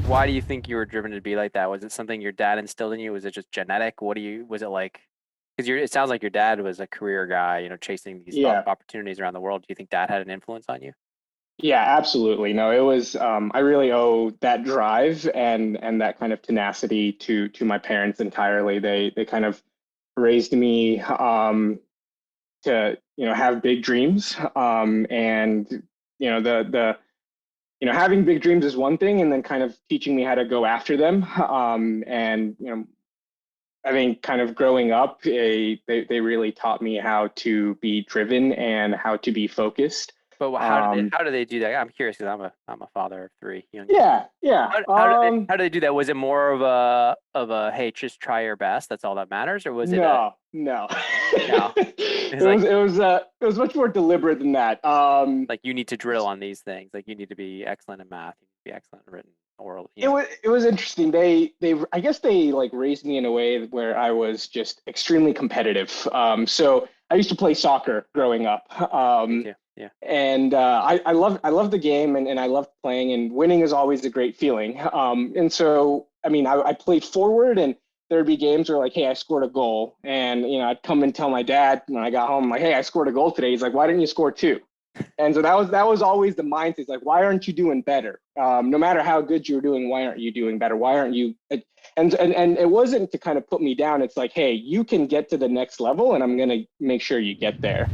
Why do you think you were driven to be like that? Was it something your dad instilled in you? Was it just genetic? Was it like, because it sounds like your dad was a career guy, chasing these Yeah. opportunities around the world. Do you think dad had an influence on you? Yeah, absolutely. No, it was I really owe that drive and that kind of tenacity to my parents entirely. They kind of raised me to, have big dreams. And the having big dreams is one thing, and then kind of teaching me how to go after them. And I think kind of growing up, they really taught me how to be driven and how to be focused. But Um, how do they do that? I'm curious because I'm a father of three young kids. yeah, yeah. How do they do that? Was it more of a hey, just try your best, that's all that matters, or was it a No, no. no? It It's like it was much more deliberate than that. you need to drill on these things. Like you need to be excellent in math, you need to be excellent in written, oral. It was interesting. They I guess they like raised me in a way where I was just extremely competitive. So I used to play soccer growing up. Me too. Yeah. And I love the game, and I love playing, and winning is always a great feeling. And so I mean I played forward, and there'd be games where like, hey, I scored a goal, and I'd come and tell my dad when I got home, like, hey, I scored a goal today. He's like, why didn't you score two? And so that was always the mindset. It's like, why aren't you doing better? No matter how good you're doing, why aren't you doing better? Why aren't you? And it wasn't to kind of put me down. It's like, hey, you can get to the next level, and I'm gonna make sure you get there.